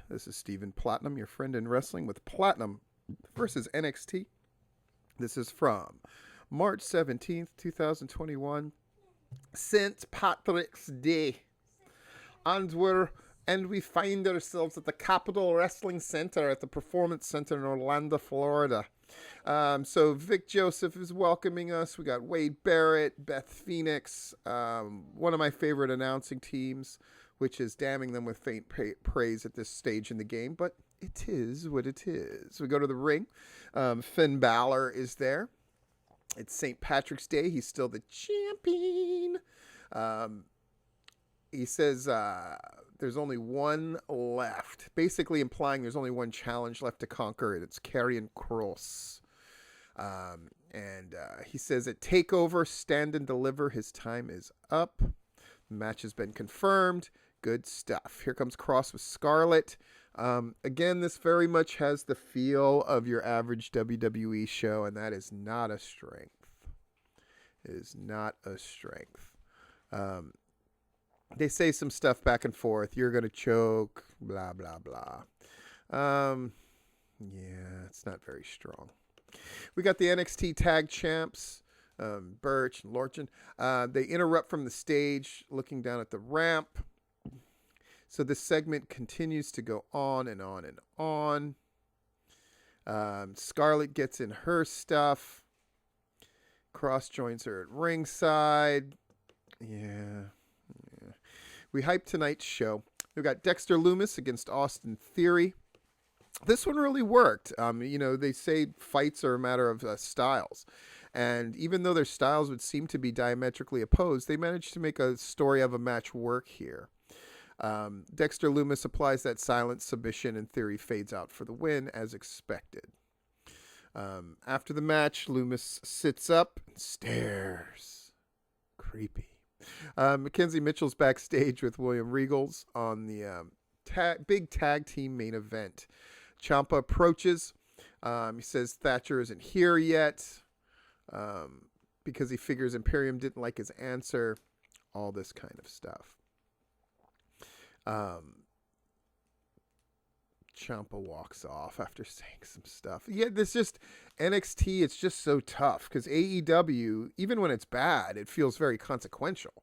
This is Steven Platinum, your friend in wrestling with Platinum versus NXT. This is from March 17th, 2021. St. Patrick's Day. And we find ourselves at the Capitol Wrestling Center at the Performance Center in Orlando, Florida. So Vic Joseph is welcoming us. We got Wade Barrett, Beth Phoenix, one of my favorite announcing teams, which is damning them with faint praise at this stage in the game, but it is what it is. We go to the ring. Finn Balor is there. It's St. Patrick's Day. He's still the champion. He says there's only one left, basically implying there's only one challenge left to conquer, and it's Karrion Kross. He says at TakeOver, Stand and Deliver, his time is up. The match has been confirmed. Good stuff. Here comes Kross with Scarlett. Again, this very much has the feel of your average WWE show, and that is not a strength. It is not a strength. They say some stuff back and forth. You're going to choke, blah, blah, blah. Yeah, it's not very strong. We got the NXT Tag Champs, Burch and Lorchin. They interrupt from the stage, looking down at the ramp. So this segment continues to go on and on and on. Scarlett gets in her stuff. Kross joins her at ringside. Yeah. We hype tonight's show. We've got Dexter Lumis against Austin Theory. This one really worked. They say fights are a matter of styles. And even though their styles would seem to be diametrically opposed, they managed to make a story of a match work here. Dexter Lumis applies that silent submission, and Theory fades out for the win, as expected. After the match, Lumis sits up and stares. Creepy. Mackenzie Mitchell's backstage with William Regals on the big tag team main event. Ciampa approaches. He says Thatcher isn't here yet because he figures Imperium didn't like his answer. All this kind of stuff. Ciampa walks off after saying some stuff. Yeah, this just NXT. It's just so tough because AEW, even when it's bad, it feels very consequential.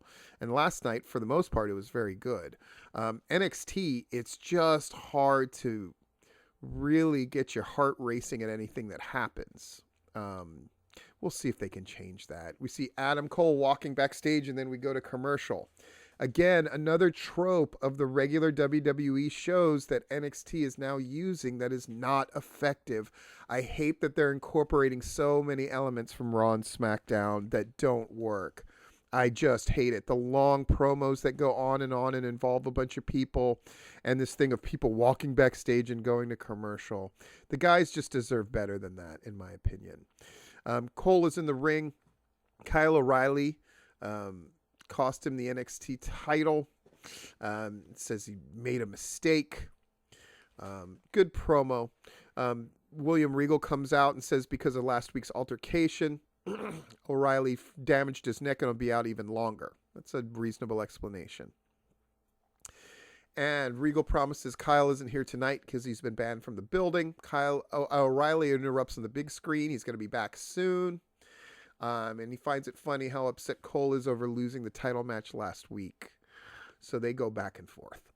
And last night, for the most part, it was very good. NXT, it's just hard to really get your heart racing at anything that happens. We'll see if they can change that. We see Adam Cole walking backstage, and then we go to commercial. Again, another trope of the regular WWE shows that NXT is now using that is not effective. I hate that they're incorporating so many elements from Raw and SmackDown that don't work. I just hate it. The long promos that go on and involve a bunch of people, and this thing of people walking backstage and going to commercial. The guys just deserve better than that, in my opinion. Cole is in the ring. Kyle O'Reilly cost him the NXT title. Says he made a mistake. Good promo. William Regal comes out and says because of last week's altercation, O'Reilly damaged his neck and will be out even longer. That's a reasonable explanation. And Regal promises Kyle isn't here tonight because he's been banned from the building. O'Reilly interrupts on the big screen. He's going to be back soon. And he finds it funny how upset Cole is over losing the title match last week. So they go back and forth.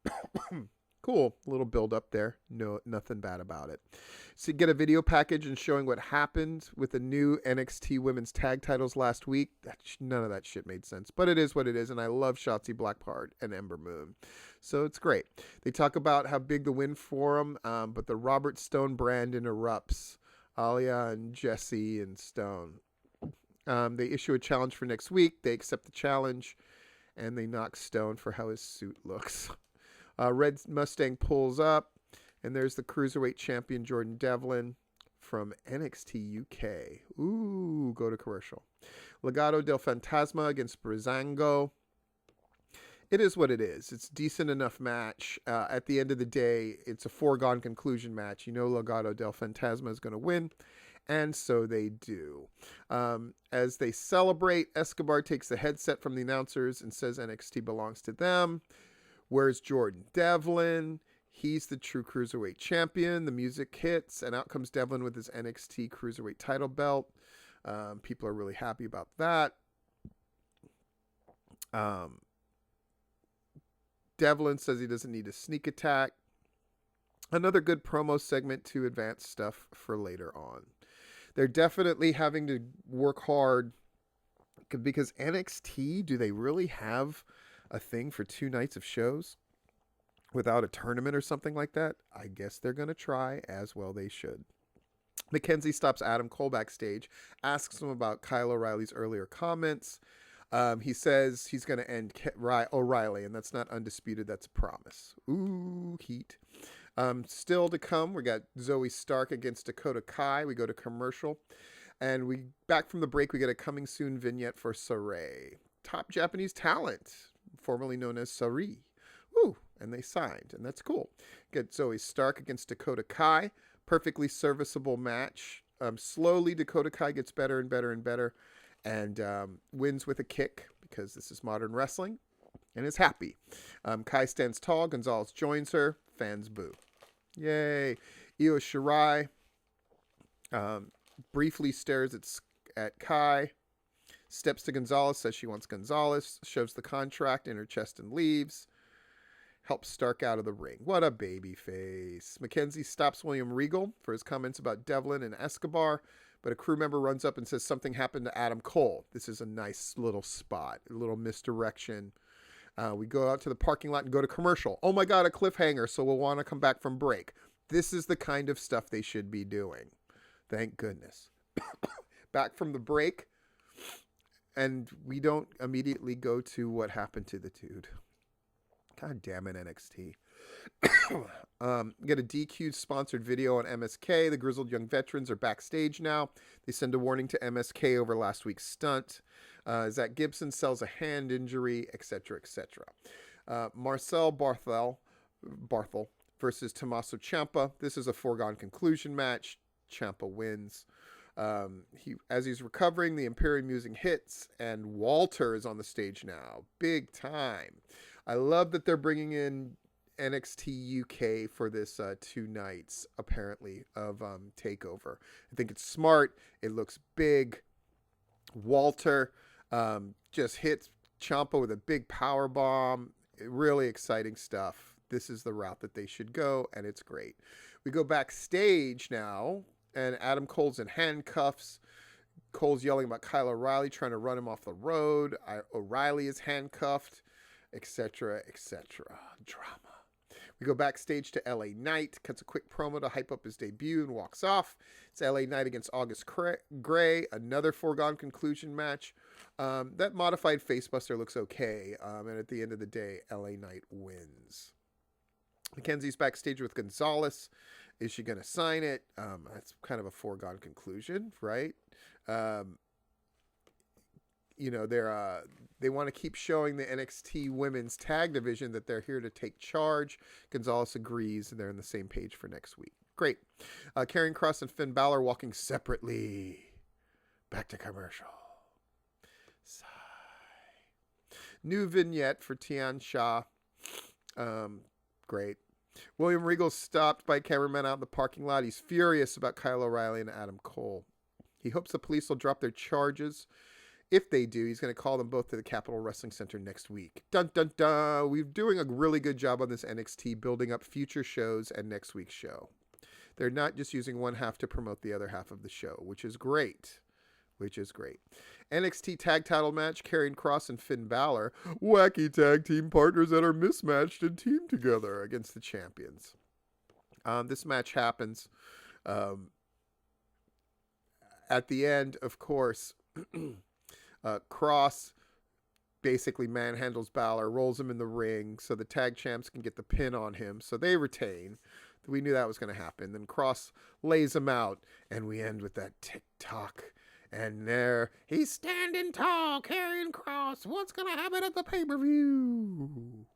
Cool. A little build up there. No, nothing bad about it. So you get a video package and showing what happened with the new NXT women's tag titles last week. None of that shit made sense. But it is what it is. And I love Shotzi Blackheart and Ember Moon. So it's great. They talk about how big the win for them. But the Robert Stone brand interrupts Alia and Jesse and Stone. They issue a challenge for next week. They accept the challenge, and they knock Stone for how his suit looks. Red Mustang pulls up, and there's the Cruiserweight champion Jordan Devlin from NXT UK. Ooh, go to commercial. Legado del Fantasma against Breezango. It is what it is. It's a decent enough match. At the end of the day, it's a foregone conclusion match. You know Legado del Fantasma is going to win. And so they do. As they celebrate, Escobar takes the headset from the announcers and says NXT belongs to them. Where's Jordan Devlin? He's the true Cruiserweight champion. The music hits, and out comes Devlin with his NXT Cruiserweight title belt. People are really happy about that. Devlin says he doesn't need a sneak attack. Another good promo segment to advance stuff for later on. They're definitely having to work hard because NXT, do they really have a thing for 2 nights of shows without a tournament or something like that? I guess they're going to try, as well they should. Mackenzie stops Adam Cole backstage, asks him about Kyle O'Reilly's earlier comments. He says he's going to end O'Reilly, and that's not undisputed. That's a promise. Ooh, heat. Still to come, we got Zoe Stark against Dakota Kai. We go to commercial. And we back from the break, we get a coming soon vignette for Saray. Top Japanese talent, formerly known as Sari. Woo! And they signed, and that's cool. Get Zoe Stark against Dakota Kai. Perfectly serviceable match. Slowly, Dakota Kai gets better and better and better. And wins with a kick, because this is modern wrestling, and is happy. Kai stands tall. Gonzalez joins her. Fans boo. Yay. Io Shirai briefly stares at Kai. Steps to Gonzalez, says she wants Gonzalez. Shoves the contract in her chest and leaves. Helps Stark out of the ring. What a baby face. Mackenzie stops William Regal for his comments about Devlin and Escobar, but a crew member runs up and says something happened to Adam Cole. This is a nice little spot, a little misdirection. We go out to the parking lot and go to commercial. Oh my God, a cliffhanger, so we'll want to come back from break. This is the kind of stuff they should be doing. Thank goodness. Back from the break, and we don't immediately go to what happened to the dude. God damn it, NXT. Get a DQ sponsored video on MSK. The grizzled young veterans are backstage now. They send a warning to MSK over last week's stunt. Zach Gibson sells a hand injury, etc., etc. Marcel Barthel versus Tommaso Ciampa. This is a foregone conclusion match. Ciampa wins. As he's recovering, the Imperium music hits, and Walter is on the stage now. Big time. I love that they're bringing in NXT UK for this 2 nights, apparently, of TakeOver. I think it's smart. It looks big. Walter just hits Ciampa with a big power bomb. Really exciting stuff. This is the route that they should go, and it's great. We go backstage now, and Adam Cole's in handcuffs. Cole's yelling about Kyle O'Reilly, trying to run him off the road. O'Reilly is handcuffed, etc., etc. Drama. We go backstage to LA Knight, cuts a quick promo to hype up his debut, and walks off. It's LA Knight against August Gray, another foregone conclusion match. That modified facebuster looks okay, and at the end of the day, LA Knight wins. Mackenzie's backstage with Gonzalez. Is she going to sign it? That's kind of a foregone conclusion, right? They want to keep showing the NXT women's tag division that they're here to take charge. Gonzalez agrees, and they're on the same page for next week. Great. Karrion Kross and Finn Balor walking separately. Back to commercial. Sigh. New vignette for Tian Sha. Great. William Regal stopped by cameramen out in the parking lot. He's furious about Kyle O'Reilly and Adam Cole. He hopes the police will drop their charges. If they do, he's going to call them both to the Capitol Wrestling Center next week. Dun, dun, dun. We're doing a really good job on this NXT, building up future shows and next week's show. They're not just using one half to promote the other half of the show, which is great. NXT tag title match, Karrion Kross and Finn Balor. Wacky tag team partners that are mismatched and teamed together against the champions. This match happens. At the end, of course, Kross basically manhandles Balor, rolls him in the ring so the tag champs can get the pin on him. So they retain. We knew that was going to happen. Then Kross lays him out, and we end with that tick-tock. And there, he's standing tall, Karrion Kross. What's going to happen at the pay-per-view?